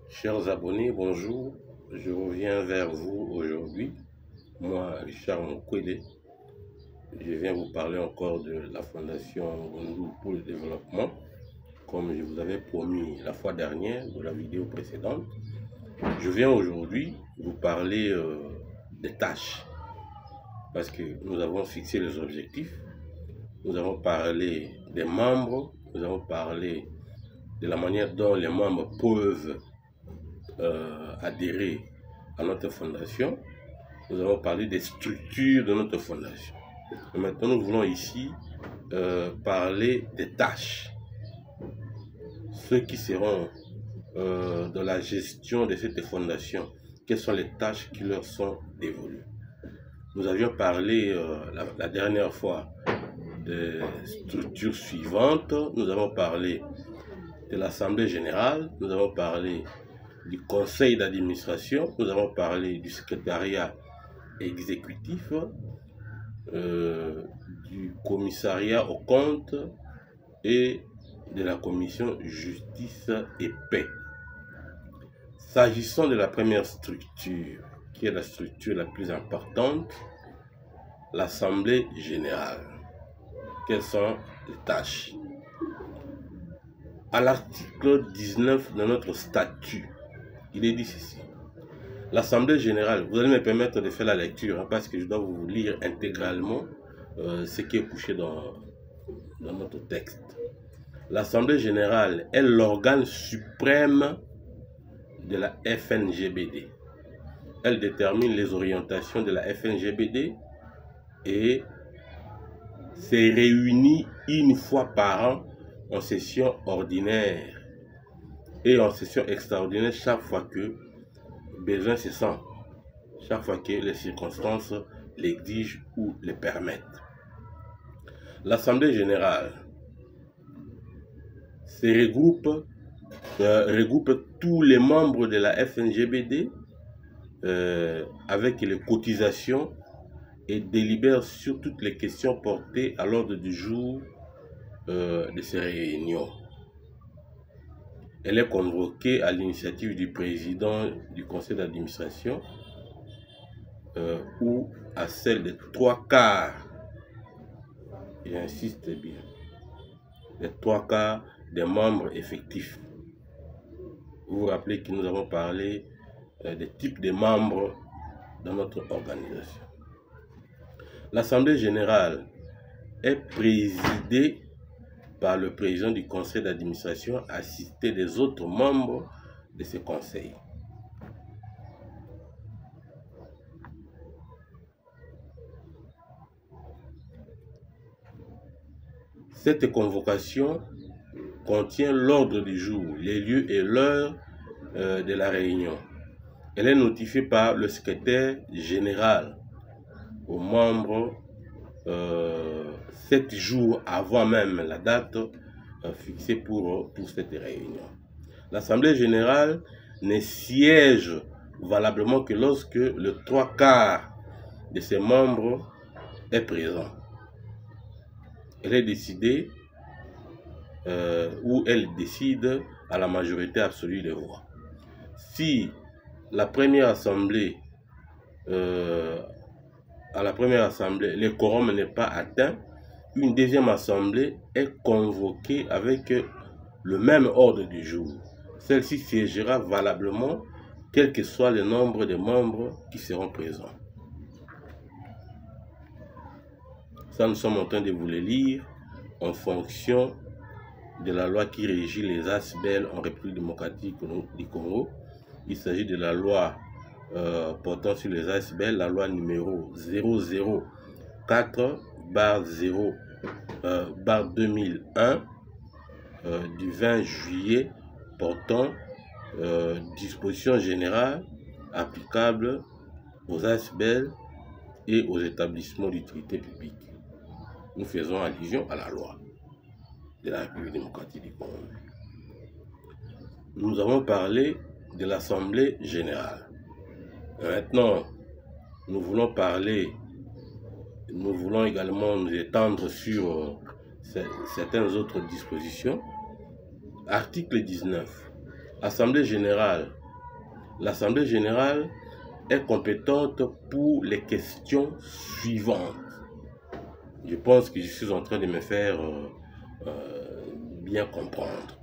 Chers abonnés, bonjour. Je reviens vers vous aujourd'hui. Moi, Richard Mokwele, je viens vous parler encore de la Fondation Gondou pour le développement. Comme je vous avais promis la fois dernière, de la vidéo précédente, je viens aujourd'hui vous parler des tâches. Parce que nous avons fixé les objectifs, nous avons parlé des membres, nous avons parlé de la manière dont les membres peuvent adhérer à notre fondation. Nous avons parlé des structures de notre fondation. Et maintenant, nous voulons ici parler des tâches. Ceux qui seront dans la gestion de cette fondation, quelles sont les tâches qui leur sont dévolues. Nous avions parlé la dernière fois des structures suivantes. Nous avons parlé de l'Assemblée générale, nous avons parlé du conseil d'administration, nous avons parlé du secrétariat exécutif, du commissariat aux comptes et de la commission justice et paix. S'agissant de la première structure, qui est la structure la plus importante, l'Assemblée générale. Quelles sont les tâches? À l'article 19 de notre statut, il est dit ceci. L'Assemblée générale, vous allez me permettre de faire la lecture, parce que je dois vous lire intégralement ce qui est couché dans notre texte. L'Assemblée générale est l'organe suprême de la FNGBD. Elle détermine les orientations de la FNGBD et se réunit une fois par an en session ordinaire et en session extraordinaire chaque fois que besoin se sent, chaque fois que les circonstances l'exigent ou le permettent. L'Assemblée générale se regroupe tous les membres de la FNGBD avec les cotisations et délibère sur toutes les questions portées à l'ordre du jour de ces réunions. Elle est convoquée à l'initiative du président du conseil d'administration ou à celle des 3/4, j'insiste bien, les 3/4 des membres effectifs. Vous vous rappelez que nous avons parlé des types de membres dans notre organisation. L'Assemblée générale est présidée par le président du conseil d'administration assisté des autres membres de ce conseil. Cette convocation contient l'ordre du jour, les lieux et l'heure de la réunion. Elle est notifiée par le secrétaire général aux membres 7 jours avant même la date fixée pour cette réunion. L'Assemblée générale ne siège valablement que lorsque le 3/4 de ses membres est présent. Elle est décidée ou elle décide à la majorité absolue des voix. Si la première assemblée le quorum n'est pas atteint, une deuxième assemblée est convoquée avec le même ordre du jour. Celle-ci siégera valablement, quel que soit le nombre de membres qui seront présents. Ça, nous sommes en train de vous le lire en fonction de la loi qui régit les ASBEL en République démocratique du Congo. Il s'agit de la loi portant sur les ASBEL, la loi numéro 004/2001 du 20 juillet portant dispositions générales applicables aux ASBEL et aux établissements d'utilité publique. Nous faisons allusion à la loi de la République démocratique du Congo. Nous avons parlé de l'Assemblée générale. Maintenant, nous voulons également nous étendre sur certaines autres dispositions. Article 19. L'Assemblée générale est compétente pour les questions suivantes. Je pense que je suis en train de me faire bien comprendre.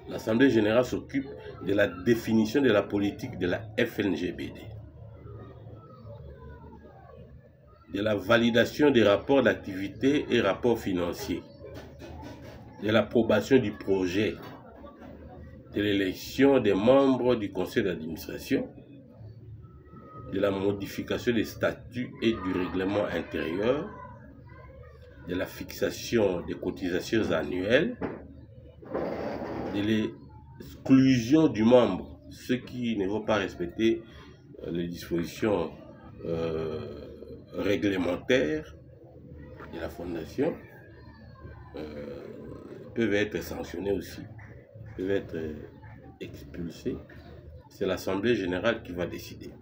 L'Assemblée générale s'occupe de la définition de la politique de la FNGBD, de la validation des rapports d'activité et rapports financiers, de l'approbation du projet, de l'élection des membres du conseil d'administration, de la modification des statuts et du règlement intérieur, de la fixation des cotisations annuelles, de l'exclusion du membre, ceux qui ne vont pas respecter les dispositions réglementaires de la fondation, peuvent être sanctionnés aussi, peuvent être expulsés. C'est l'Assemblée générale qui va décider.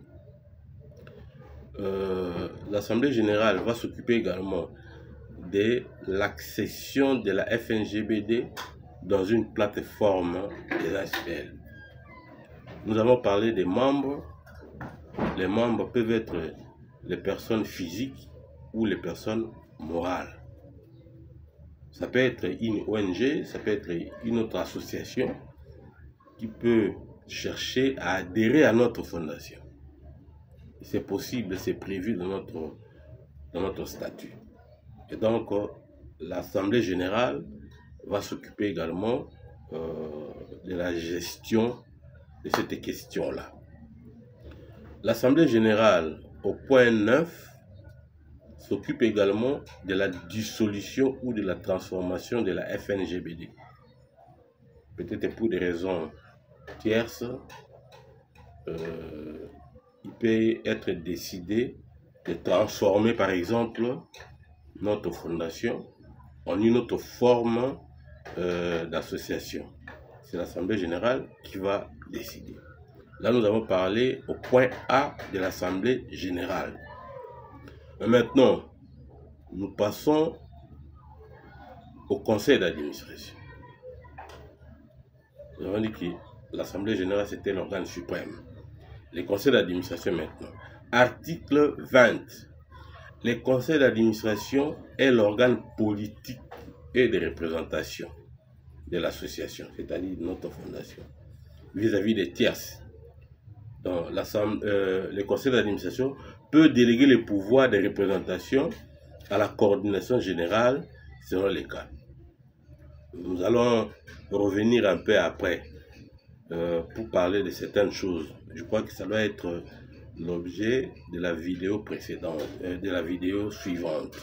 L'Assemblée générale va s'occuper également de l'accession de la FNGBD dans une plateforme des ASPL. Nous avons parlé des membres. Les membres peuvent être les personnes physiques ou les personnes morales. Ça peut être une ONG, ça peut être une autre association qui peut chercher à adhérer à notre fondation. C'est possible, c'est prévu dans notre statut. Et donc, l'Assemblée générale va s'occuper également de la gestion de cette question-là. L'Assemblée générale, au point 9, s'occupe également de la dissolution ou de la transformation de la FNGBD. Peut-être pour des raisons tierces, il peut être décidé de transformer par exemple notre fondation en une autre forme d'association. C'est l'Assemblée générale qui va décider. Là, nous avons parlé au point A de l'Assemblée générale. Mais maintenant, nous passons au conseil d'administration. Nous avons dit que l'Assemblée générale, c'était l'organe suprême. Les conseils d'administration maintenant. Article 20. Le conseil d'administration est l'organe politique et de représentation de l'association, c'est-à-dire notre fondation, vis-à-vis des tierces. Donc, le conseil d'administration peut déléguer les pouvoirs de représentation à la coordination générale selon les cas. Nous allons revenir un peu après pour parler de certaines choses. Je crois que ça doit être l'objet de la vidéo précédente, de la vidéo suivante.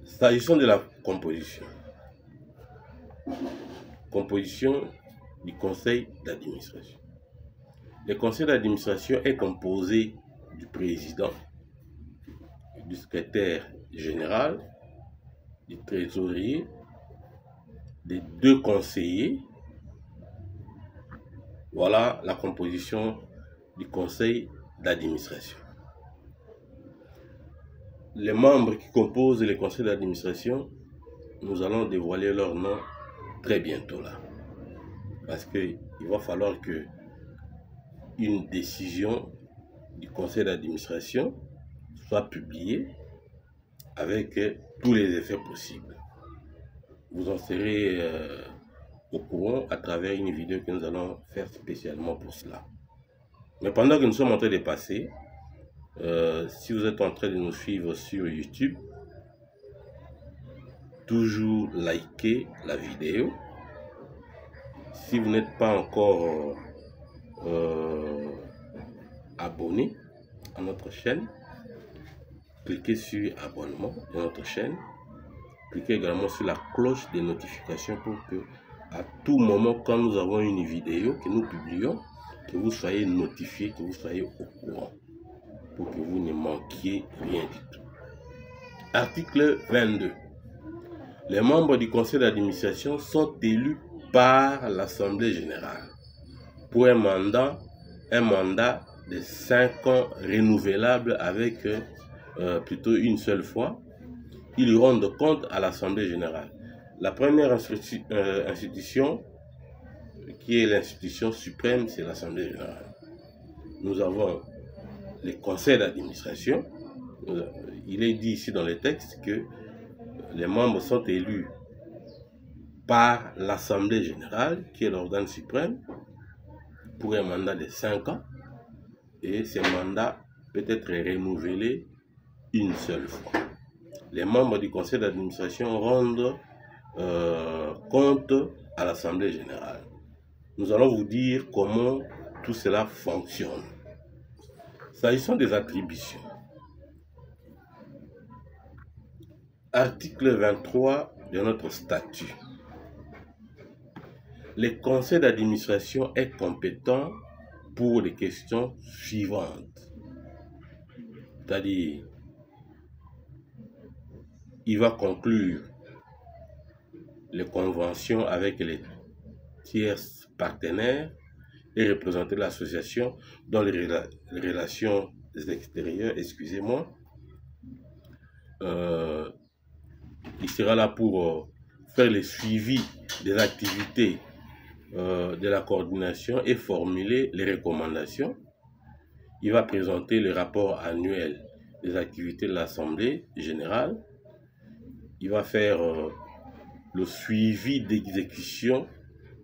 S'agissant de la composition. Composition du conseil d'administration. Le conseil d'administration est composé du président, du secrétaire général, du trésorier, des 2 conseillers. Voilà la composition du conseil d'administration. Les membres qui composent le conseil d'administration, nous allons dévoiler leur nom très bientôt là. Parce qu'il va falloir que une décision du conseil d'administration soit publiée avec tous les effets possibles. Vous en serez au courant à travers une vidéo que nous allons faire spécialement pour cela. Mais pendant que nous sommes en train de passer, si vous êtes en train de nous suivre sur YouTube, toujours likez la vidéo. Si vous n'êtes pas encore abonné à notre chaîne, cliquez sur abonnement de notre chaîne. Cliquez également sur la cloche des notifications pour que à tout moment quand nous avons une vidéo que nous publions, que vous soyez notifié, que vous soyez au courant, pour que vous ne manquiez rien du tout. Article 22. Les membres du conseil d'administration sont élus par l'Assemblée générale pour un mandat de 5 ans renouvelable avec plutôt une seule fois. Ils rendent compte à l'Assemblée générale. La première institution qui est l'institution suprême, c'est l'Assemblée générale. Nous avons les conseils d'administration. Il est dit ici dans les textes que les membres sont élus par l'Assemblée générale, qui est l'organe suprême, pour un mandat de 5 ans. Et ce mandat peut être renouvelé une seule fois. Les membres du conseil d'administration rendent compte à l'Assemblée générale. Nous allons vous dire comment tout cela fonctionne. S'agissant des attributions, article 23 de notre statut. Le conseil d'administration est compétent pour les questions suivantes. C'est-à-dire, il va conclure les conventions avec les tiers partenaires et représenter l'association dans les relations extérieures, excusez-moi. Il sera là pour faire le suivi des activités de la coordination et formuler les recommandations. Il va présenter le rapport annuel des activités de l'Assemblée générale. Il va faire le suivi d'exécution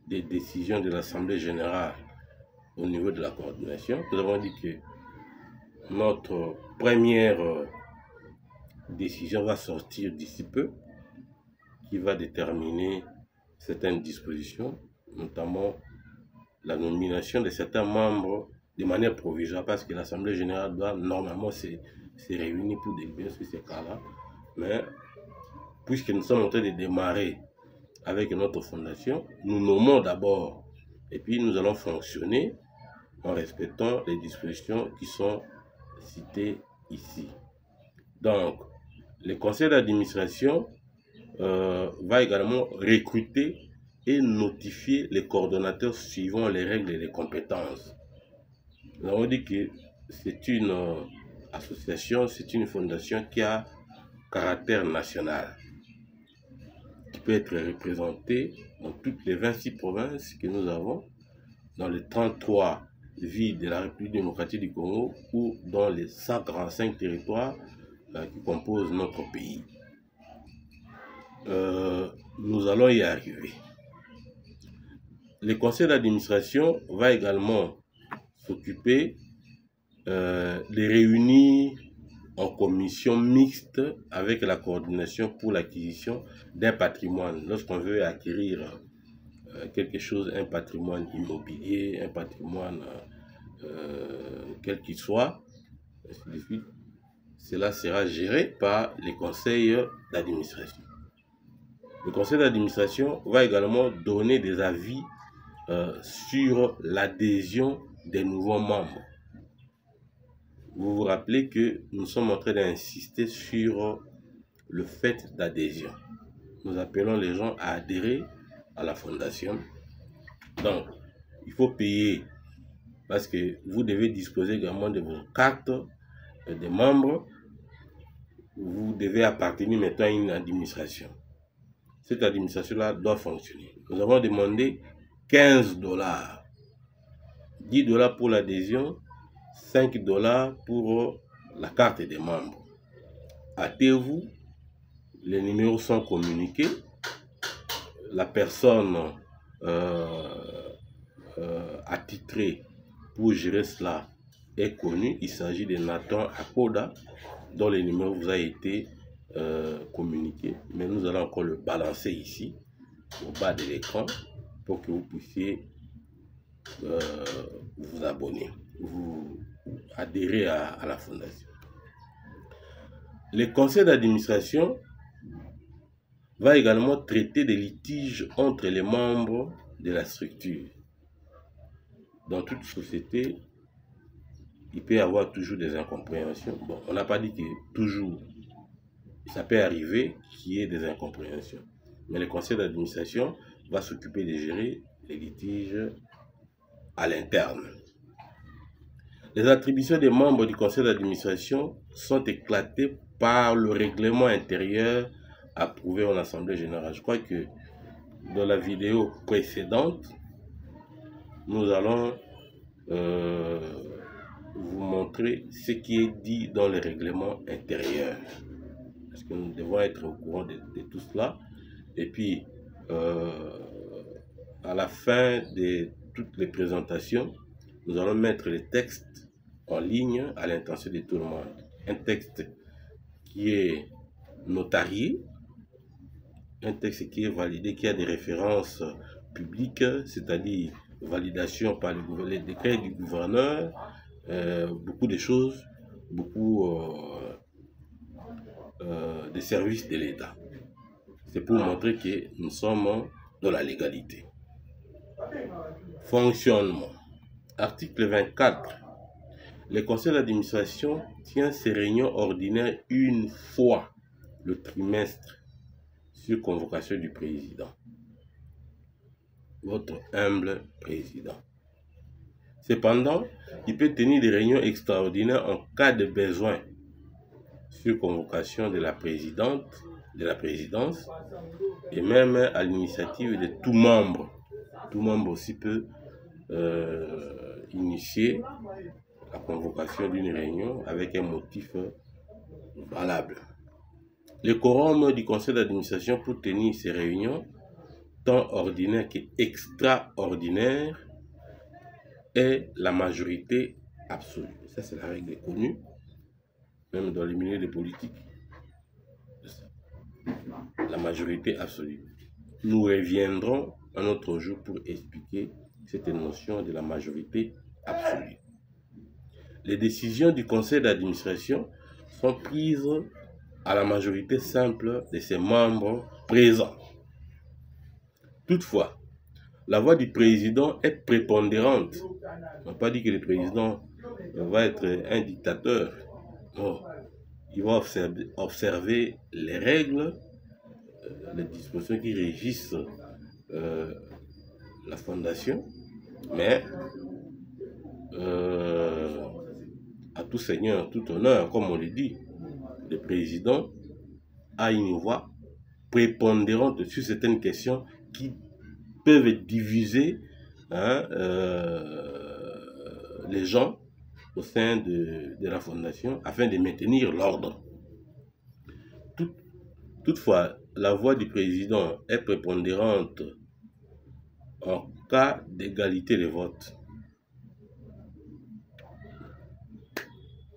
des décisions de l'Assemblée générale au niveau de la coordination. Nous avons dit que notre première décision va sortir d'ici peu, qui va déterminer certaines dispositions, notamment la nomination de certains membres de manière provisoire, parce que l'Assemblée générale doit normalement se réunir pour délibérer sur ces cas-là. Mais puisque nous sommes en train de démarrer avec notre fondation, nous nommons d'abord et puis nous allons fonctionner en respectant les dispositions qui sont citées ici. Donc, le conseil d'administration va également recruter et notifier les coordonnateurs suivant les règles et les compétences. Nous avons dit que c'est une association, c'est une fondation qui a caractère national, qui peut être représentée dans toutes les 26 provinces que nous avons, dans les 33 villes de la République démocratique du Congo ou dans les 145 territoires qui composent notre pays. Nous allons y arriver. Le conseil d'administration va également s'occuper de réunir en commission mixte avec la coordination pour l'acquisition d'un patrimoine. Lorsqu'on veut acquérir quelque chose, un patrimoine immobilier, un patrimoine quel qu'il soit, cela sera géré par les conseils d'administration. Le conseil d'administration va également donner des avis sur l'adhésion des nouveaux membres. Vous vous rappelez que nous sommes en train d'insister sur le fait d'adhésion. Nous appelons les gens à adhérer à la fondation. Donc, il faut payer parce que vous devez disposer également de vos cartes de membres. Vous devez appartenir maintenant à une administration. Cette administration-là doit fonctionner. Nous avons demandé 15 $, 10 $ pour l'adhésion, 5 $ pour la carte des membres. Hâtez-vous, les numéros sont communiqués. La personne attitrée pour gérer cela est connue. Il s'agit de Nathan Akoda, dont le numéro vous a été communiqué. Mais nous allons encore le balancer ici, au bas de l'écran, pour que vous puissiez vous abonner, vous adhérer à la fondation. Le conseil d'administration va également traiter des litiges entre les membres de la structure. Dans toute société, il peut y avoir toujours des incompréhensions. Bon, on n'a pas dit que toujours, ça peut arriver qu'il y ait des incompréhensions. Mais le conseil d'administration va s'occuper de gérer les litiges à l'interne. Les attributions des membres du conseil d'administration sont éclatées par le règlement intérieur approuvé en Assemblée générale. Je crois que dans la vidéo précédente, nous allons vous montrer ce qui est dit dans le règlement intérieur. Parce que nous devons être au courant de tout cela. Et puis, à la fin de toutes les présentations, nous allons mettre les textes en ligne à l'intention de tout le monde. Un texte qui est notarié, un texte qui est validé, qui a des références publiques, c'est-à-dire validation par les décrets du gouverneur, beaucoup de choses, beaucoup de services de l'État. C'est pour montrer que nous sommes dans la légalité. Fonctionnement. Article 24. Le conseil d'administration tient ses réunions ordinaires une fois le trimestre sur convocation du président. Votre humble président. Cependant, il peut tenir des réunions extraordinaires en cas de besoin sur convocation de la présidente, de la présidence, et même à l'initiative de tout membre. Tout membre aussi peut initier la convocation d'une réunion avec un motif valable. Le quorum du conseil d'administration pour tenir ces réunions, tant ordinaires qu'extraordinaires, est la majorité absolue. Ça, c'est la règle connue, même dans les milieux de politique. La majorité absolue. Nous reviendrons un autre jour pour expliquer cette notion de la majorité absolue. Les décisions du conseil d'administration sont prises à la majorité simple de ses membres présents. Toutefois, la voix du président est prépondérante. On n'a pas dit que le président va être un dictateur. Non, il va observer les règles, les dispositions qui régissent la fondation, mais à tout seigneur, tout honneur, comme on le dit, le président a une voix prépondérante sur certaines questions qui peuvent diviser les gens au sein de la fondation afin de maintenir l'ordre. Toutefois, la voix du président est prépondérante en cas d'égalité de vote.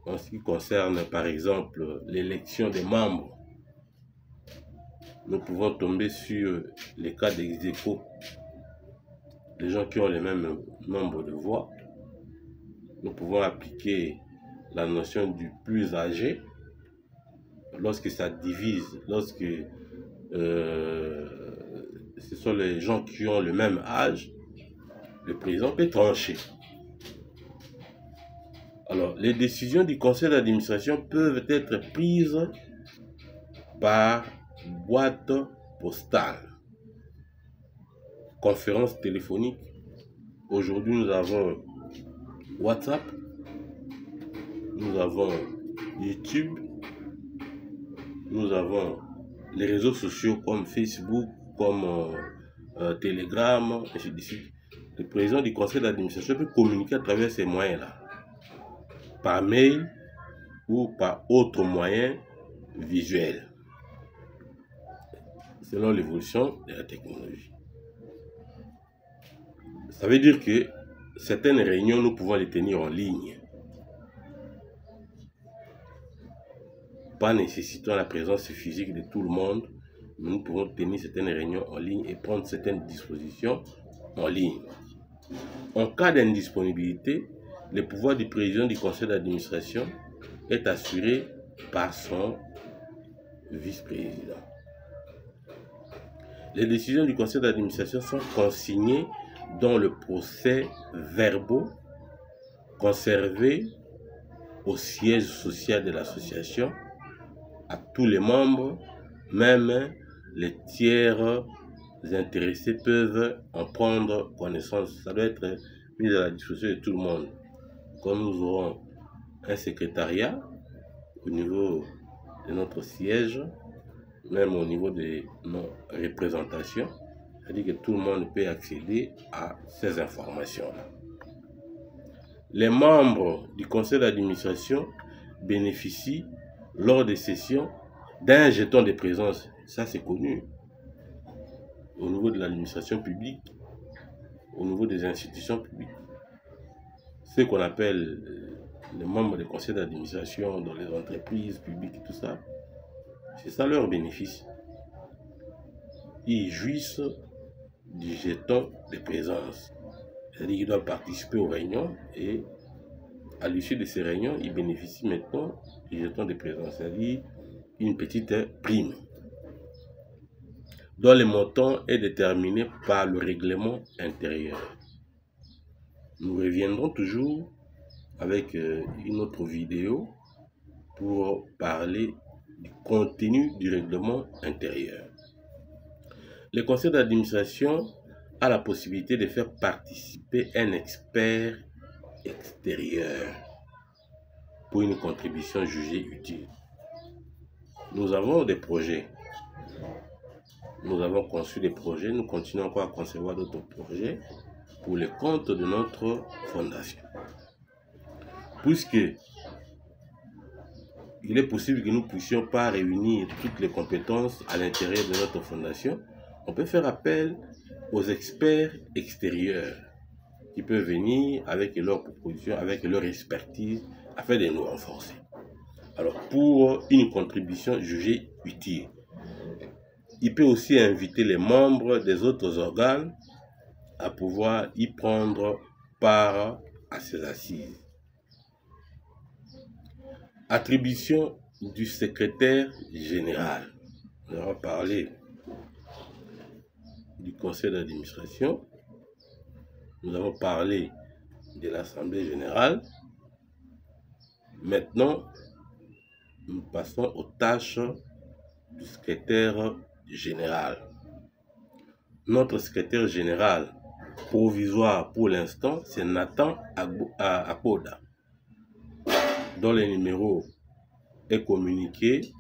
En ce qui concerne par exemple l'élection des membres, nous pouvons tomber sur les cas d'ex-aequo, les gens qui ont le même nombre de voix. Nous pouvons appliquer la notion du plus âgé lorsque ça divise, lorsque ce sont les gens qui ont le même âge, le président peut trancher. Alors, les décisions du conseil d'administration peuvent être prises par boîte postale, conférence téléphonique. Aujourd'hui, nous avons WhatsApp, nous avons YouTube, nous avons les réseaux sociaux comme Facebook, comme Telegram, et ainsi de suite. Le président du conseil d'administration peut communiquer à travers ces moyens-là, par mail ou par autre moyen visuel, selon l'évolution de la technologie. Ça veut dire que certaines réunions, nous pouvons les tenir en ligne, pas nécessitant la présence physique de tout le monde, mais nous pouvons tenir certaines réunions en ligne et prendre certaines dispositions en ligne. En cas d'indisponibilité, le pouvoir du président du conseil d'administration est assuré par son vice-président. Les décisions du conseil d'administration sont consignées dans le procès-verbaux conservé au siège social de l'association à tous les membres, même les tiers intéressés peuvent en prendre connaissance. Ça doit être mis à la disposition de tout le monde. Comme nous aurons un secrétariat au niveau de notre siège, même au niveau de nos représentations, C'est-à-dire que tout le monde peut accéder à ces informations-là. Les membres du conseil d'administration bénéficient lors des sessions d'un jeton de présence. Ça, c'est connu au niveau de l'administration publique, au niveau des institutions publiques. Ce qu'on appelle les membres des conseils d'administration dans les entreprises publiques et tout ça, c'est ça leur bénéfice. Ils jouissent du jeton de présence. C'est-à-dire qu'ils doivent participer aux réunions et à l'issue de ces réunions, ils bénéficient maintenant du jeton de présence, c'est-à-dire une petite prime, dont le montant est déterminé par le règlement intérieur. Nous reviendrons toujours avec une autre vidéo pour parler du contenu du règlement intérieur. Le conseil d'administration a la possibilité de faire participer un expert extérieur pour une contribution jugée utile. Nous avons des projets. Nous avons conçu des projets. Nous continuons encore à concevoir d'autres projets pour le compte de notre fondation. Puisque il est possible que nous ne puissions pas réunir toutes les compétences à l'intérieur de notre fondation, on peut faire appel aux experts extérieurs qui peuvent venir avec leurs propositions, avec leur expertise, afin de nous renforcer. Alors, pour une contribution jugée utile, il peut aussi inviter les membres des autres organes à pouvoir y prendre part à ces assises. Attribution du secrétaire général. Nous avons parlé du conseil d'administration. Nous avons parlé de l'Assemblée générale. Maintenant, nous passons aux tâches du secrétaire général. Notre secrétaire général provisoire pour l'instant, c'est Nathan Akoda, dont le numéro est communiqué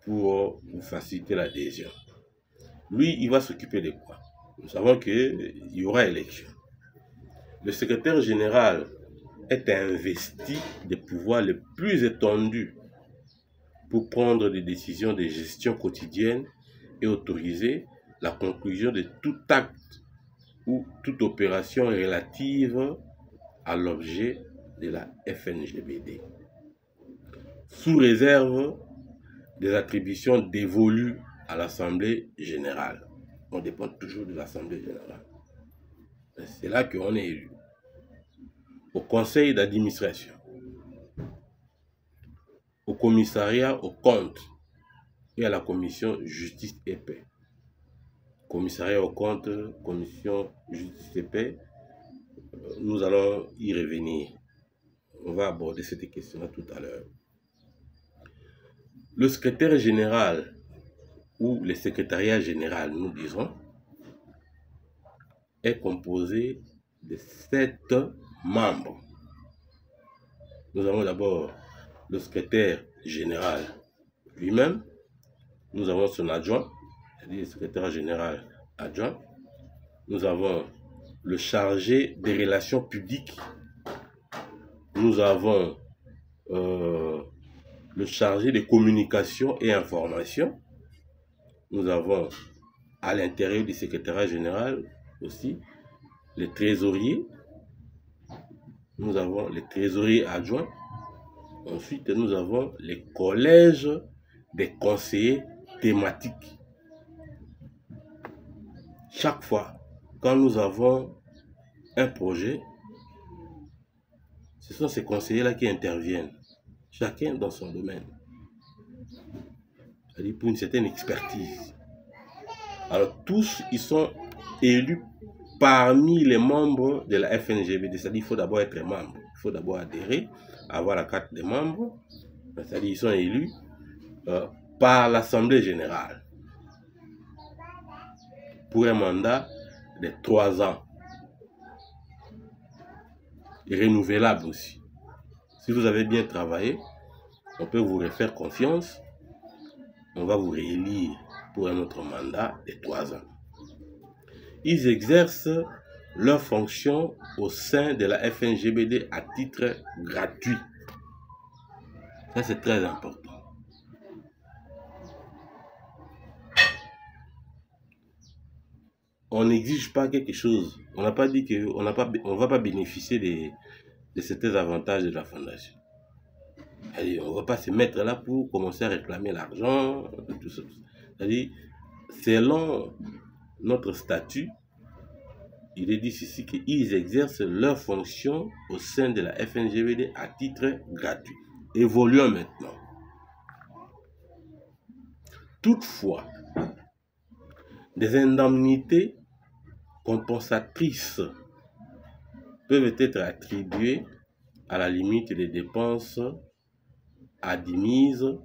pour vous faciliter l'adhésion. Lui, il va s'occuper de quoi? Nous savons qu'il y aura élection. Le secrétaire général est investi des pouvoirs les plus étendus pour prendre des décisions de gestion quotidienne et autoriser la conclusion de tout acte ou toute opération relative à l'objet de la FNGBD, sous réserve des attributions dévolues à l'Assemblée générale. On dépend toujours de l'Assemblée générale. C'est là qu'on est élu. Au conseil d'administration, au commissariat aux comptes et à la commission justice et paix. Commissariat aux comptes, commission justice et paix, nous allons y revenir. On va aborder cette question-là tout à l'heure. Le secrétaire général ou le secrétariat général, nous disons, est composé de 7 membres. Nous avons d'abord le secrétaire général lui-même. Nous avons son adjoint, c'est-à-dire le secrétaire général adjoint. Nous avons le chargé des relations publiques. Nous avons le chargé des communications et informations. Nous avons à l'intérieur du secrétariat général aussi les trésoriers. Nous avons les trésoriers adjoints. Ensuite, nous avons les collèges des conseillers thématiques. Chaque fois, quand nous avons un projet, ce sont ces conseillers-là qui interviennent, chacun dans son domaine. C'est-à-dire pour une certaine expertise. Alors tous, ils sont élus parmi les membres de la FNGBD. C'est-à-dire qu'il faut d'abord être membre, il faut d'abord adhérer, avoir la carte des membres. C'est-à-dire qu'ils sont élus par l'Assemblée générale pour un mandat de 3 ans. Et renouvelable aussi. Si vous avez bien travaillé, on peut vous refaire confiance. On va vous réélire pour un autre mandat de 3 ans. Ils exercent leurs fonctions au sein de la FNGBD à titre gratuit. Ça, c'est très important. On n'exige pas quelque chose. On n'a pas dit qu'on ne va pas bénéficier de certains avantages de la fondation. On ne va pas se mettre là pour commencer à réclamer l'argent, tout ça. C'est-à-dire, selon notre statut, il est dit ici qu'ils exercent leurs fonctions au sein de la FNGBD à titre gratuit. Évoluons maintenant. Toutefois, des indemnités compensatrices peuvent être attribuées à la limite des dépenses admises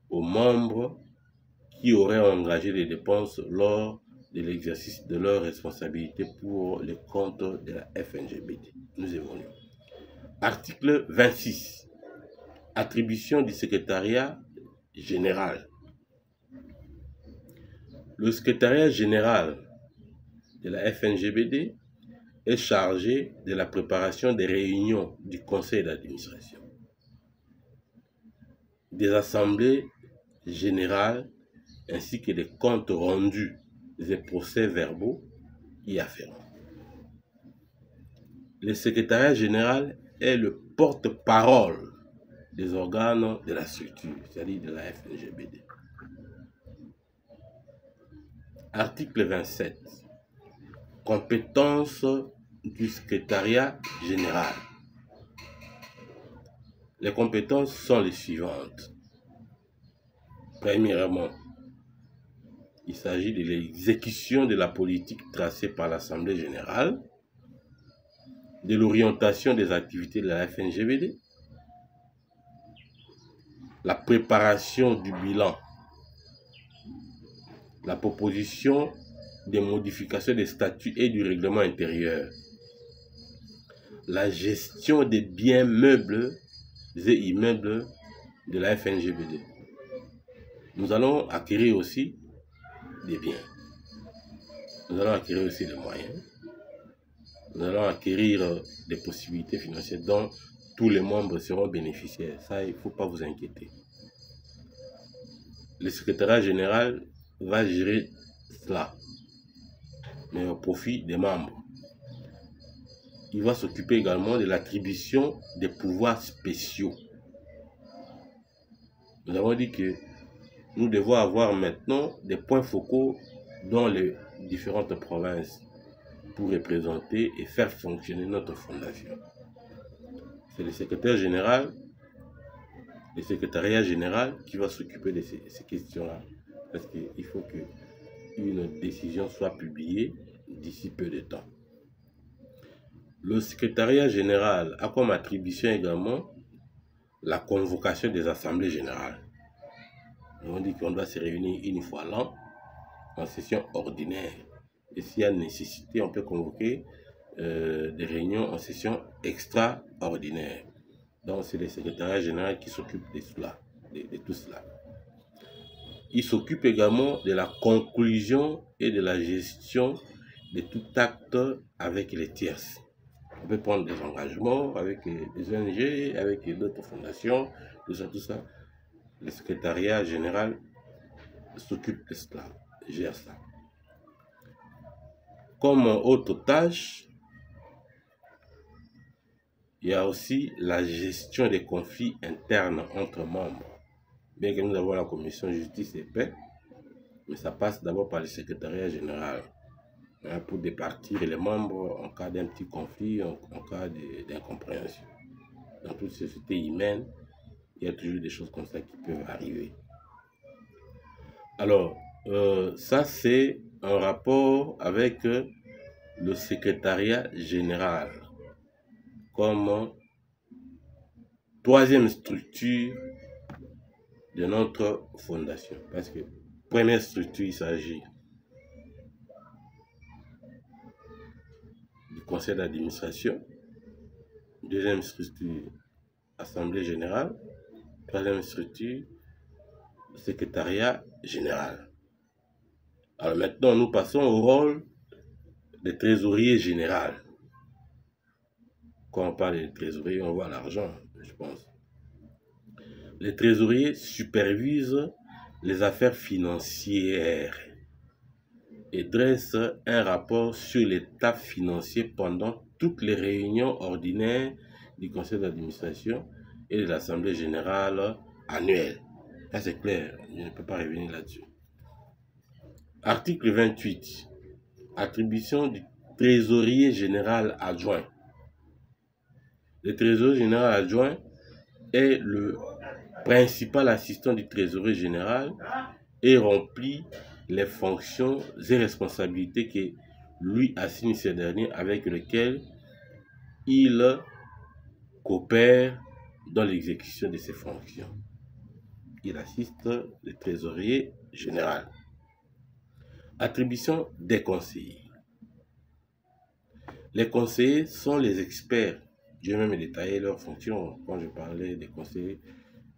aux membres qui auraient engagé des dépenses lors de l'exercice de leurs responsabilités pour les comptes de la FNGBD. Nous évoluons. Article 26. Attribution du secrétariat général. Le secrétariat général de la FNGBD est chargé de la préparation des réunions du conseil d'administration, des assemblées générales ainsi que des comptes rendus des procès-verbaux y afférents. Le secrétariat général est le porte-parole des organes de la structure, c'est-à-dire de la FNGBD. Article 27. Compétences du secrétariat général. Les compétences sont les suivantes. Premièrement, il s'agit de l'exécution de la politique tracée par l'Assemblée générale, de l'orientation des activités de la FNGBD, la préparation du bilan, la proposition des modifications des statuts et du règlement intérieur, la gestion des biens meubles et immeubles de la FNGBD. Nous allons acquérir aussi des biens. Nous allons acquérir aussi des moyens. Nous allons acquérir des possibilités financières dont tous les membres seront bénéficiaires. Ça, il ne faut pas vous inquiéter. Le secrétariat général va gérer cela, mais au profit des membres. Il va s'occuper également de l'attribution des pouvoirs spéciaux. Nous avons dit que nous devons avoir maintenant des points focaux dans les différentes provinces pour représenter et faire fonctionner notre fondation. C'est le secrétaire général, le secrétariat général qui va s'occuper de ces questions-là. Parce qu'il faut qu'une décision soit publiée d'ici peu de temps. Le secrétariat général a comme attribution également la convocation des assemblées générales. On dit qu'on doit se réunir une fois l'an en session ordinaire. Et s'il y a nécessité, on peut convoquer des réunions en session extraordinaire. Donc c'est le secrétariat général qui s'occupe de cela, de tout cela. Il s'occupe également de la conclusion et de la gestion de tout acte avec les tierces. On peut prendre des engagements avec des ONG, avec d'autres fondations, tout ça. Le secrétariat général s'occupe de cela, gère ça. Comme autre tâche, il y a aussi la gestion des conflits internes entre membres. Bien que nous avons la commission justice et paix, mais ça passe d'abord par le secrétariat général pour départir les membres en cas d'un petit conflit, en cas d'incompréhension. Dans toute société humaine, il y a toujours des choses comme ça qui peuvent arriver. Alors, ça c'est un rapport avec le secrétariat général comme troisième structure de notre fondation. Parce que première structure, il s'agit du conseil d'administration. Deuxième structure, assemblée générale. Troisième structure, secrétariat général. Alors maintenant, nous passons au rôle des trésoriers général. Quand on parle des trésoriers, on voit l'argent, je pense. Les trésoriers supervisent les affaires financières et dressent un rapport sur l'état financier pendant toutes les réunions ordinaires du conseil d'administration et de l'assemblée générale annuelle. Ça c'est clair, je ne peux pas revenir là-dessus. Article 28. Attribution du trésorier général adjoint. Le trésorier général adjoint est le principal assistant du trésorier général et remplit les fonctions et responsabilités que lui assigne ces derniers, avec lesquels il coopère dans l'exécution de ses fonctions. Il assiste le trésorier général. Attribution des conseillers. Les conseillers sont les experts. J'ai même détaillé leurs fonctions quand je parlais des conseillers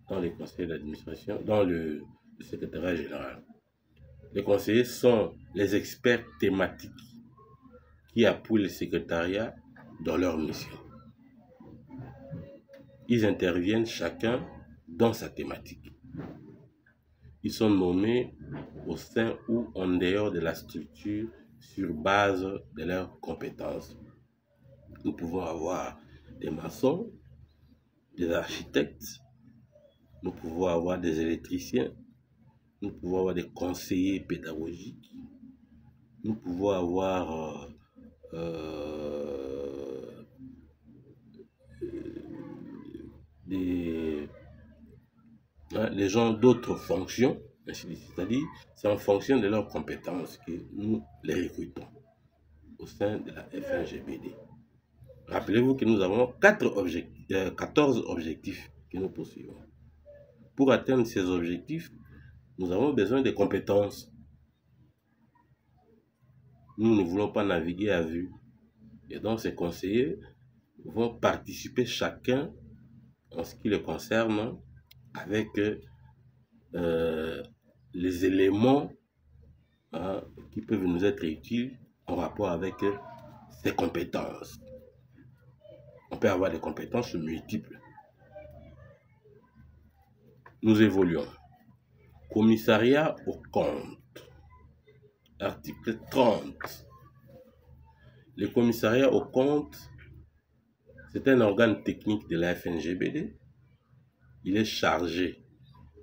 dans les conseils d'administration, dans le secrétariat général. Les conseillers sont les experts thématiques qui appuient le secrétariat dans leur mission. Ils interviennent chacun dans sa thématique. Ils sont nommés au sein ou en dehors de la structure sur base de leurs compétences. Nous pouvons avoir des maçons, des architectes, nous pouvons avoir des électriciens, nous pouvons avoir des conseillers pédagogiques, nous pouvons avoir les gens d'autres fonctions, c'est-à-dire c'est en fonction de leurs compétences que nous les recrutons au sein de la FNGBD. Rappelez-vous que nous avons 14 objectifs que nous poursuivons. Pour atteindre ces objectifs, nous avons besoin de compétences. Nous ne voulons pas naviguer à vue. Et donc ces conseillers vont participer chacun en ce qui les concerne avec les éléments qui peuvent nous être utiles en rapport avec ces compétences. On peut avoir des compétences multiples. Nous évoluons. Commissariat aux comptes. Article 30. Le commissariat aux comptes, c'est un organe technique de la FNGBD. Il est chargé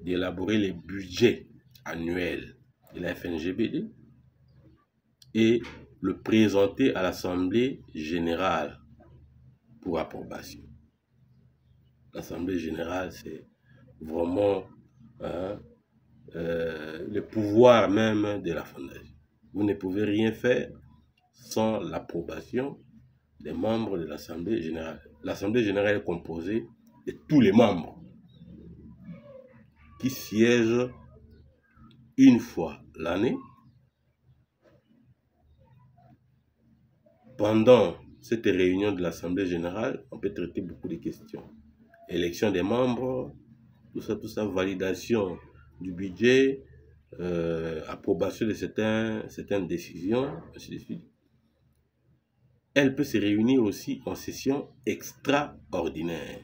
d'élaborer les budgets annuels de la FNGBD et le présenter à l'Assemblée générale pour approbation. L'Assemblée générale, c'est vraiment le pouvoir même de la fondation. Vous ne pouvez rien faire sans l'approbation des membres de l'Assemblée générale. L'Assemblée générale est composée de tous les membres qui siègent une fois l'année. Pendant cette réunion de l'Assemblée générale, on peut traiter beaucoup de questions. Élection des membres, tout ça, validation du budget, approbation de certaines décisions, ainsi de suite. Elle peut se réunir aussi en session extraordinaire.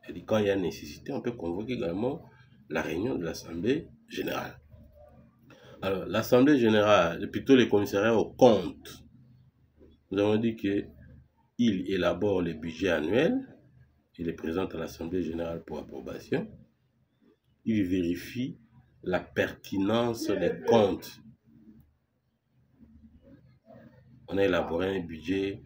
C'est-à-dire quand il y a nécessité, on peut convoquer également la réunion de l'Assemblée générale. Alors, l'Assemblée générale, plutôt les commissariats aux comptes, nous avons dit qu'il élabore le budget annuel, il les présente à l'Assemblée générale pour approbation, il vérifie la pertinence des comptes. On a élaboré un budget,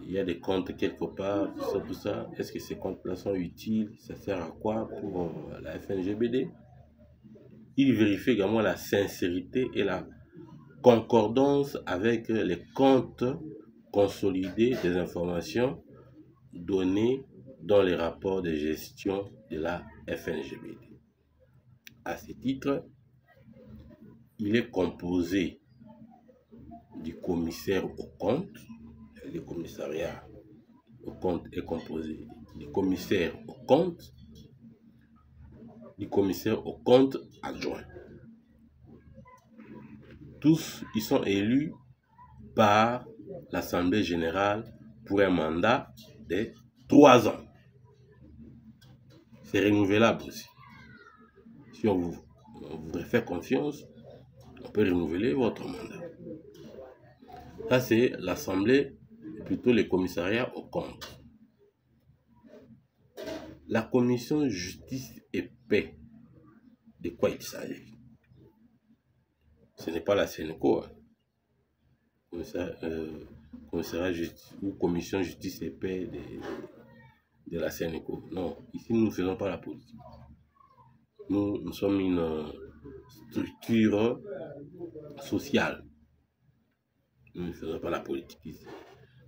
il y a des comptes quelque part, tout ça. Est-ce que ces comptes-là sont utiles? Ça sert à quoi pour la FNGBD? Il vérifie également la sincérité et la concordance avec les comptes consolidés des informations données dans les rapports de gestion de la FNGBD. À ce titre, il est composé du commissaire aux comptes. Le commissariat aux comptes est composé du commissaire aux comptes, du commissaire aux comptes adjoint. tous, ils sont élus par l'Assemblée générale pour un mandat de 3 ans. C'est renouvelable aussi. Si on vous fait confiance, on peut renouveler votre mandat. Ça, c'est l'Assemblée, plutôt les commissariats aux comptes. La commission justice et paix, de quoi il s'agit? Ce n'est pas la Sénéco, commissariat justice ou commission justice et paix de la Sénéco. Non, ici nous ne faisons pas la politique. Nous sommes une structure sociale. Nous ne faisons pas la politique ici.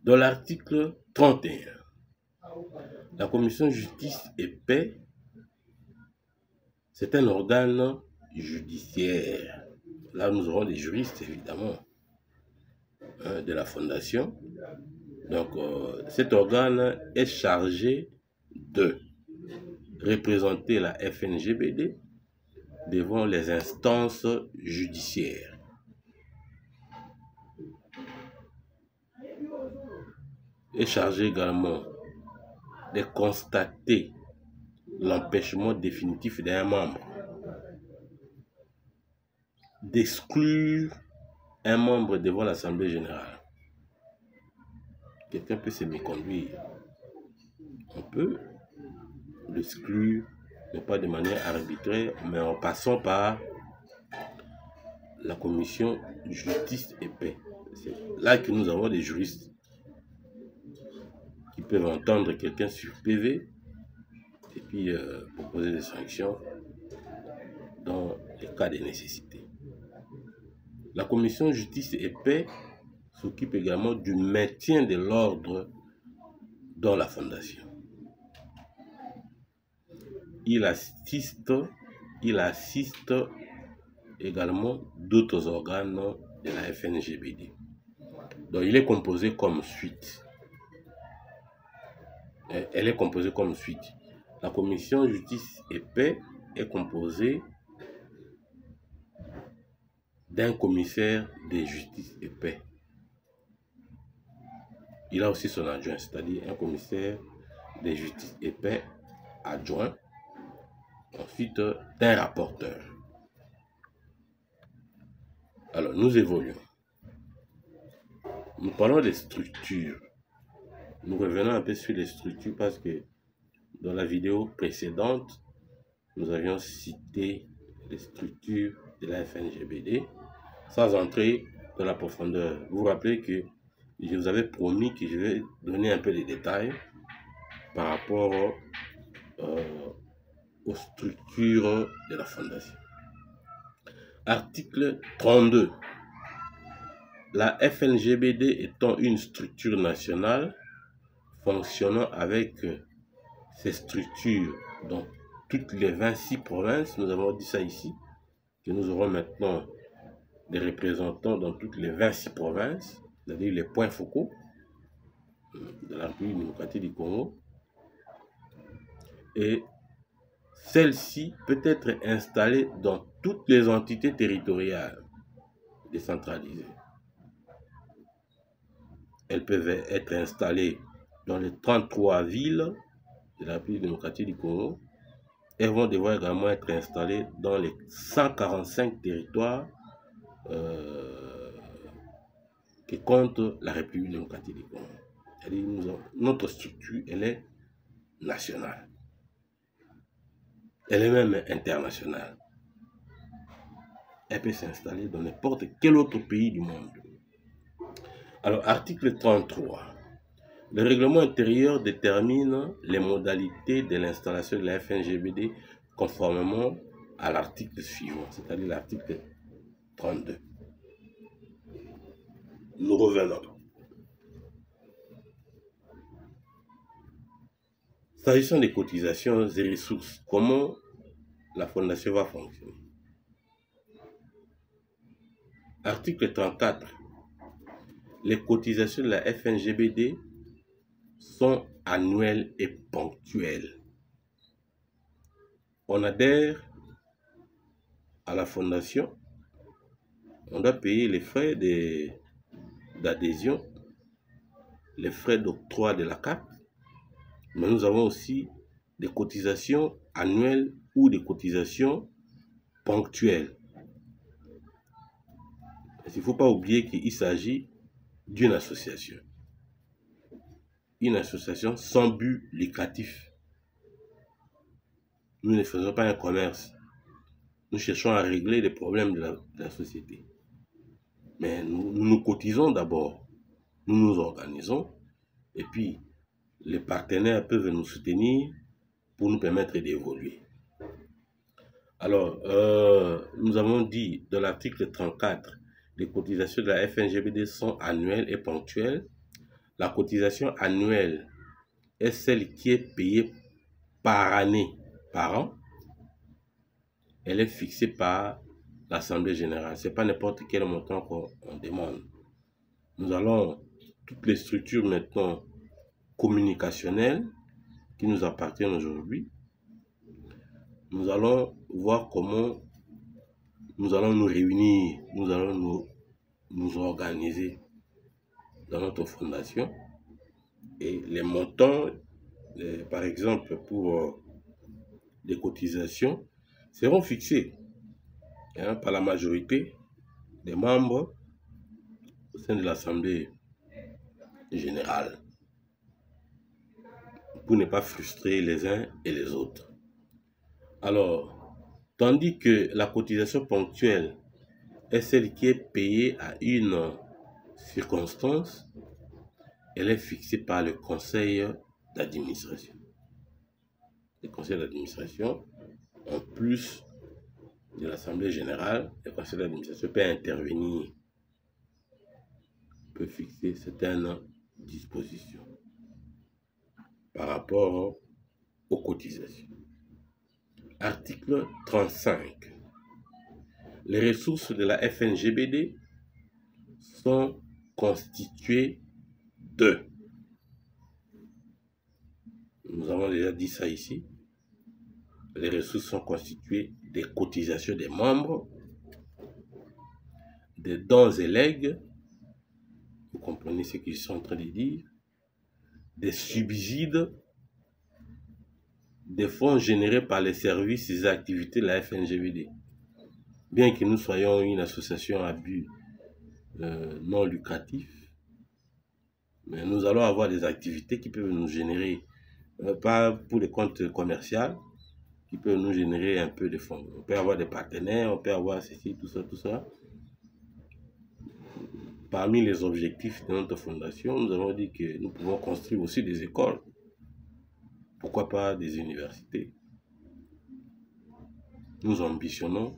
Dans l'article 31, la commission justice et paix, c'est un organe judiciaire. Là, nous aurons des juristes, évidemment, de la fondation. Donc, cet organe est chargé de représenter la FNGBD devant les instances judiciaires. Est chargé également de constater l'empêchement définitif d'un membre, d'exclure un membre devant l'Assemblée générale. Quelqu'un peut se méconduire. On peut l'exclure, mais pas de manière arbitraire, mais en passant par la commission justice et paix. C'est là que nous avons des juristes qui peuvent entendre quelqu'un sur PV et puis proposer des sanctions dans les cas de nécessité. La commission justice et paix s'occupe également du maintien de l'ordre dans la fondation. Il assiste également d'autres organes de la FNGBD. Donc il est composé comme suite. Elle est composée comme suite. La commission justice et paix est composée d'un commissaire de justice et paix. Il a aussi son adjoint, c'est-à-dire un commissaire de justice et paix adjoint. Ensuite, d'un rapporteur. Alors, nous évoluons. Nous parlons des structures. Nous revenons un peu sur les structures parce que dans la vidéo précédente, nous avions cité les structures de la FNGBD sans entrer dans la profondeur. Vous vous rappelez que je vous avais promis que je vais donner un peu les détails par rapport aux structures de la fondation. Article 32. La FNGBD étant une structure nationale fonctionnant avec ces structures dans toutes les 26 provinces, nous avons dit ça ici, que nous aurons maintenant des représentants dans toutes les 26 provinces, c'est-à-dire les points focaux de la République démocratique du Congo. Et celle-ci peut être installée dans toutes les entités territoriales décentralisées. Elles peuvent être installées dans les 33 villes de la République démocratique du Congo. Elles vont devoir également être installées dans les 145 territoires que compte la République démocratique du Congo. C'est-à-dire notre structure, elle est nationale. Elle est même internationale. Elle peut s'installer dans n'importe quel autre pays du monde. Alors, article 33. Le règlement intérieur détermine les modalités de l'installation de la FNGBD conformément à l'article suivant, c'est-à-dire l'article 32. Nous revenons. S'agissant des cotisations et ressources, comment la fondation va fonctionner? Article 34. Les cotisations de la FNGBD sont annuelles et ponctuelles. On adhère à la fondation, on doit payer les frais d'adhésion, les frais d'octroi de la carte, mais nous avons aussi des cotisations annuelles ou des cotisations ponctuelles. Il ne faut pas oublier qu'il s'agit d'une association. Une association sans but lucratif. Nous ne faisons pas un commerce. Nous cherchons à régler les problèmes de la société. Mais nous cotisons d'abord. Nous nous organisons. Et puis, les partenaires peuvent nous soutenir pour nous permettre d'évoluer. Alors, nous avons dit dans l'article 34, les cotisations de la FNGBD sont annuelles et ponctuelles. La cotisation annuelle est celle qui est payée par année, par an. Elle est fixée par l'Assemblée générale. Ce n'est pas n'importe quel montant qu'on demande. Nous allons, toutes les structures maintenant communicationnelles qui nous appartiennent aujourd'hui, nous allons voir comment nous allons nous réunir, nous allons nous organiser dans notre fondation. Et les montants, par exemple, pour les cotisations, seront fixés par la majorité des membres au sein de l'Assemblée générale pour ne pas frustrer les uns et les autres. Alors, tandis que la cotisation ponctuelle est celle qui est payée à une circonstance, elle est fixée par le conseil d'administration. Le conseil d'administration, en plus de l'Assemblée générale, le conseil d'administration peut intervenir, peut fixer certaines dispositions par rapport aux cotisations. Article 35. Les ressources de la FNGBD sont constituées de... Nous avons déjà dit ça ici. Les ressources sont constituées des cotisations des membres, des dons et legs, vous comprenez ce qu'ils sont en train de dire, des subsides, des fonds générés par les services et activités de la FNGBD. Bien que nous soyons une association à but non lucratif, mais nous allons avoir des activités qui peuvent nous générer, pas pour les comptes commerciaux, qui peuvent nous générer un peu de fonds. On peut avoir des partenaires, on peut avoir ceci, tout ça, tout ça. Parmi les objectifs de notre fondation, nous avons dit que nous pouvons construire aussi des écoles. Pourquoi pas des universités? Nous ambitionnons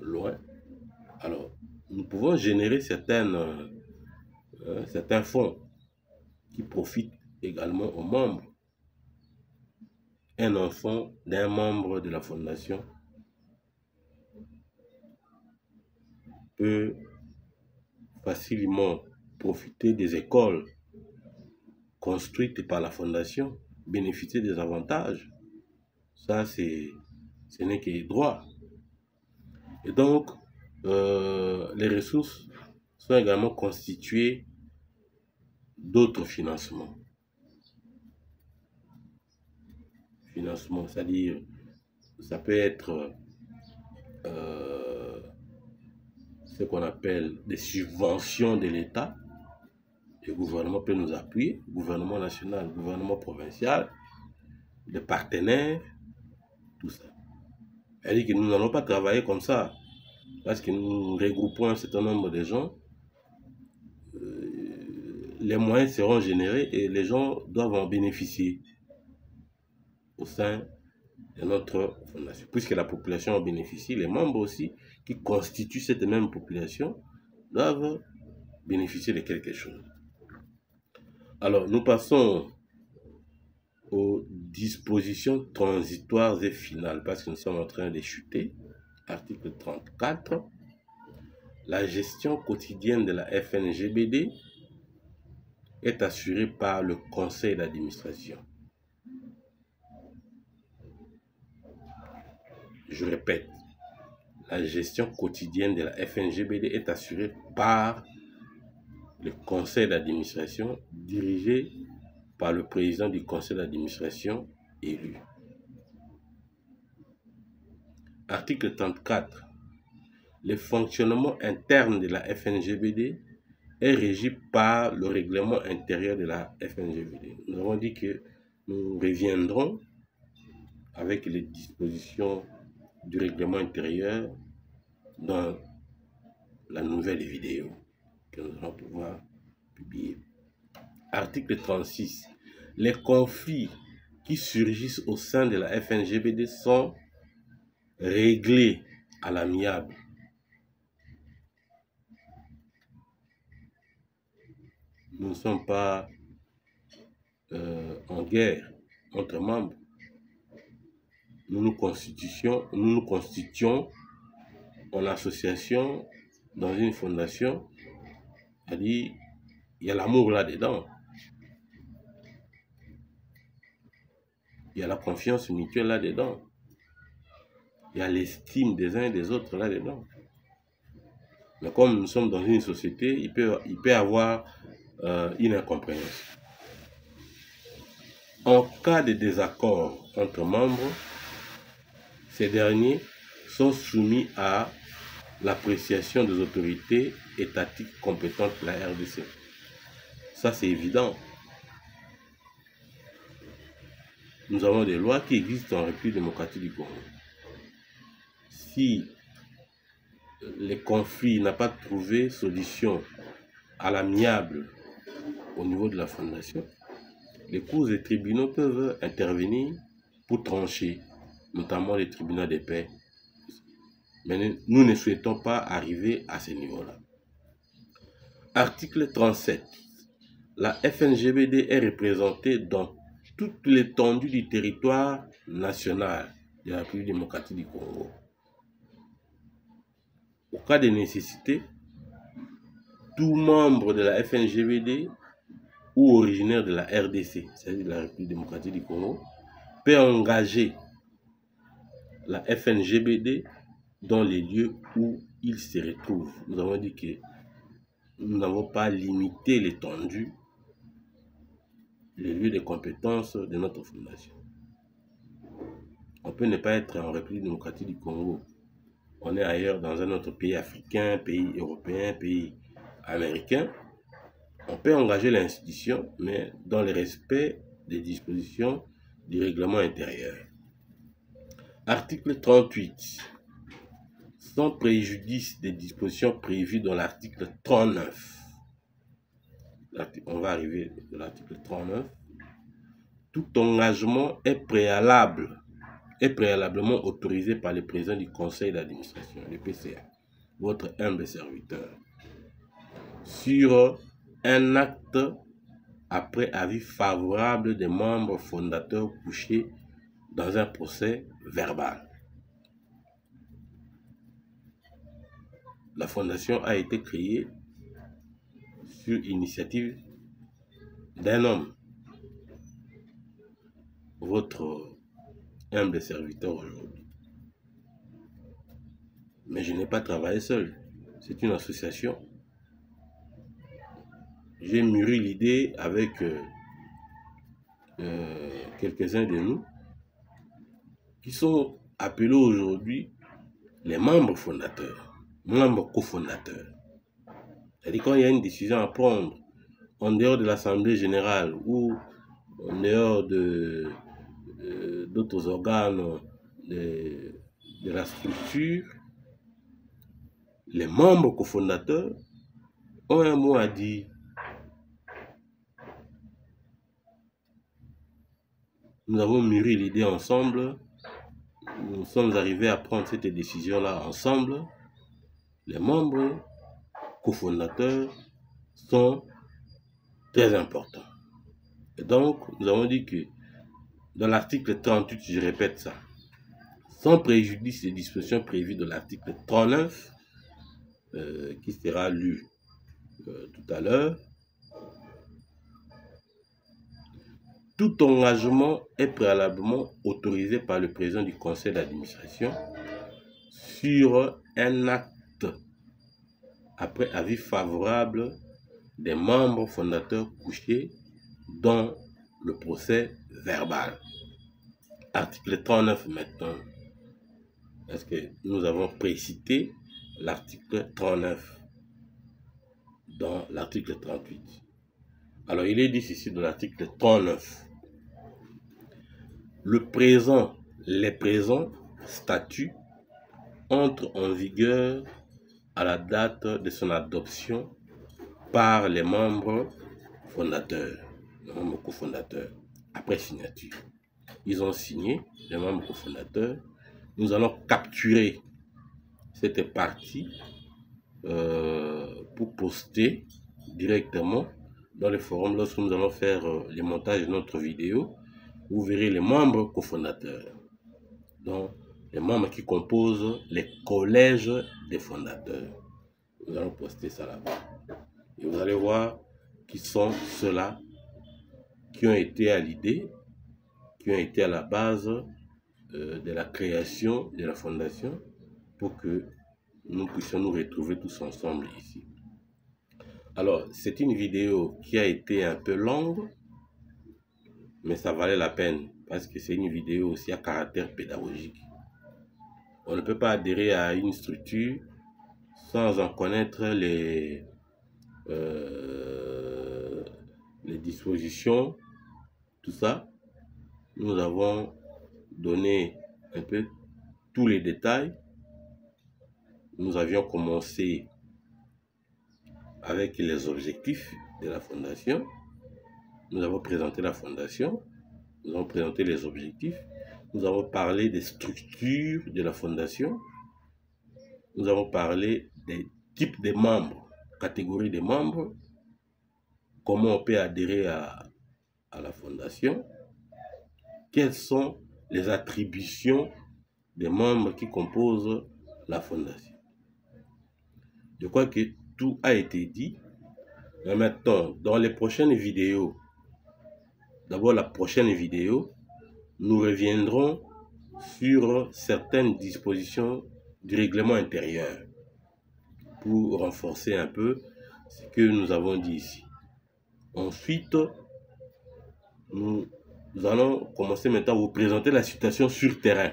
loin. Alors, nous pouvons générer certains fonds qui profitent également aux membres. Un enfant d'un membre de la fondation peut facilement profiter des écoles construites par la fondation, bénéficier des avantages. Ça, ce n'est que droit. Et donc, les ressources sont également constituées d'autres financements. Financement, c'est-à-dire, ça peut être ce qu'on appelle des subventions de l'État. Le gouvernement peut nous appuyer, le gouvernement national, le gouvernement provincial, les partenaires, tout ça. C'est-à-dire que nous n'allons pas travailler comme ça, parce que nous regroupons un certain nombre de gens, les moyens seront générés et les gens doivent en bénéficier au sein de notre fondation. Puisque la population en bénéficie, les membres aussi qui constituent cette même population doivent bénéficier de quelque chose. Alors, nous passons aux dispositions transitoires et finales, parce que nous sommes en train de chuter. Article 34. La gestion quotidienne de la FNGBD est assurée par le conseil d'administration. Je répète, la gestion quotidienne de la FNGBD est assurée par le conseil d'administration dirigé par le président du conseil d'administration élu. Article 34. Le fonctionnement interne de la FNGBD est régi par le règlement intérieur de la FNGBD. Nous avons dit que nous reviendrons avec les dispositions du règlement intérieur dans la nouvelle vidéo que nous allons pouvoir publier. Article 36. Les conflits qui surgissent au sein de la FNGBD sont réglés à l'amiable. Nous ne sommes pas en guerre entre membres. Nous nous constituons en association, dans une fondation. C'est-à-dire, il y a l'amour là-dedans. Il y a la confiance mutuelle là-dedans. Il y a l'estime des uns et des autres là-dedans. Mais comme nous sommes dans une société, il peut y avoir une incompréhension. En cas de désaccord entre membres, ces derniers sont soumis à l'appréciation des autorités étatiques compétentes de la RDC. Ça, c'est évident. Nous avons des lois qui existent en République démocratique du Congo. Si les conflits n'ont pas trouvé solution à l'amiable au niveau de la fondation, les cours et tribunaux peuvent intervenir pour trancher, notamment les tribunaux de paix. Mais nous ne souhaitons pas arriver à ce niveau-là. Article 37. La FNGBD est représentée dans toute l'étendue du territoire national de la République démocratique du Congo. Au cas de nécessité, tout membre de la FNGBD ou originaire de la RDC, c'est-à-dire de la République démocratique du Congo, peut engager la FNGBD dans les lieux où il se retrouve. Nous avons dit que nous n'avons pas limité l'étendue, les lieux de compétences de notre fondation. On peut ne pas être en République démocratique du Congo. On est ailleurs dans un autre pays africain, pays européen, pays américain. On peut engager l'institution, mais dans le respect des dispositions du règlement intérieur. Article 38. Sans préjudice des dispositions prévues dans l'article 39. On va arriver à l'article 39. Tout engagement est préalablement autorisé par le président du conseil d'administration, le PCA, votre humble serviteur, sur un acte après avis favorable des membres fondateurs couchés dans un procès verbal. La fondation a été créée sur initiative d'un homme, votre humble serviteur aujourd'hui. Mais je n'ai pas travaillé seul, c'est une association. J'ai mûri l'idée avec quelques-uns de nous qui sont appelés aujourd'hui les membres fondateurs, membres cofondateurs. C'est-à-dire quand il y a une décision à prendre en dehors de l'Assemblée générale ou en dehors d'autres organes de la structure, les membres cofondateurs ont un mot à dire. Nous avons mûri l'idée ensemble, nous sommes arrivés à prendre cette décision-là ensemble. Les membres cofondateurs sont très importants. Et donc, nous avons dit que dans l'article 38, je répète ça, sans préjudice des dispositions prévues de l'article 39, qui sera lu tout à l'heure, tout engagement est préalablement autorisé par le président du conseil d'administration sur un acte après avis favorable des membres fondateurs couchés dans le procès verbal. Article 39 maintenant. Est-ce que nous avons précité l'article 39 dans l'article 38? Alors, il est dit ici de l'article 39. Les présents statuts entrent en vigueur à la date de son adoption par les membres fondateurs, les membres cofondateurs, après signature. Ils ont signé, les membres cofondateurs. Nous allons capturer cette partie pour poster directement dans le forum lorsque nous allons faire les montages de notre vidéo. Vous verrez les membres cofondateurs, donc les membres qui composent les collèges des fondateurs. Nous allons poster ça là-bas. Et vous allez voir qui sont ceux-là qui ont été à l'idée, qui ont été à la base de la création de la fondation pour que nous puissions nous retrouver tous ensemble ici. Alors, c'est une vidéo qui a été un peu longue, mais ça valait la peine parce que c'est une vidéo aussi à caractère pédagogique. On ne peut pas adhérer à une structure sans en connaître les dispositions, tout ça. Nous avons donné un peu tous les détails. Nous avions commencé avec les objectifs de la fondation. Nous avons présenté la fondation, nous avons présenté les objectifs, nous avons parlé des structures de la fondation, nous avons parlé des types de membres, catégories de membres, comment on peut adhérer à la fondation, quelles sont les attributions des membres qui composent la fondation. Je crois que tout a été dit. Mais maintenant, dans les prochaines vidéos, d'abord la prochaine vidéo, nous reviendrons sur certaines dispositions du règlement intérieur pour renforcer un peu ce que nous avons dit ici. Ensuite, nous allons commencer maintenant à vous présenter la situation sur terrain.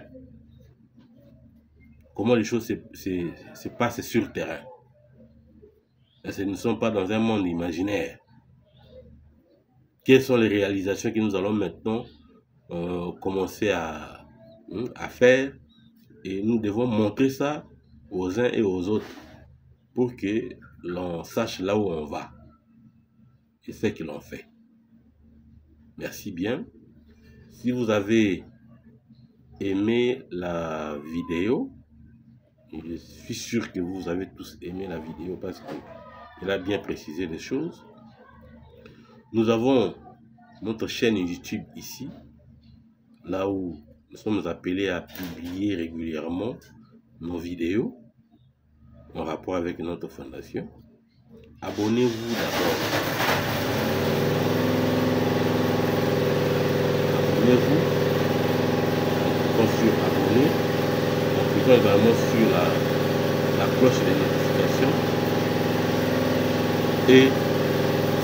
Comment les choses se passent sur le terrain. Parce que nous ne sommes pas dans un monde imaginaire. Quelles sont les réalisations que nous allons maintenant commencer à faire, et nous devons montrer ça aux uns et aux autres pour que l'on sache là où on va et ce que l'on fait. Merci bien. Si vous avez aimé la vidéo, je suis sûr que vous avez tous aimé la vidéo parce qu'elle a bien précisé les choses. Nous avons notre chaîne YouTube ici, là où nous sommes appelés à publier régulièrement nos vidéos en rapport avec notre fondation. Abonnez-vous d'abord. Abonnez-vous. En cliquant sur abonner, en cliquant également sur la cloche de notification. Et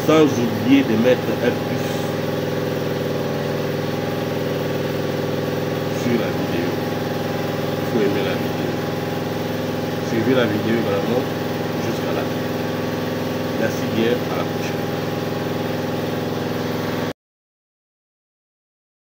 sans oublier de mettre un pouce sur la vidéo. Il faut aimer la vidéo. Suivez la vidéo également jusqu'à la fin. Merci bien, à la prochaine.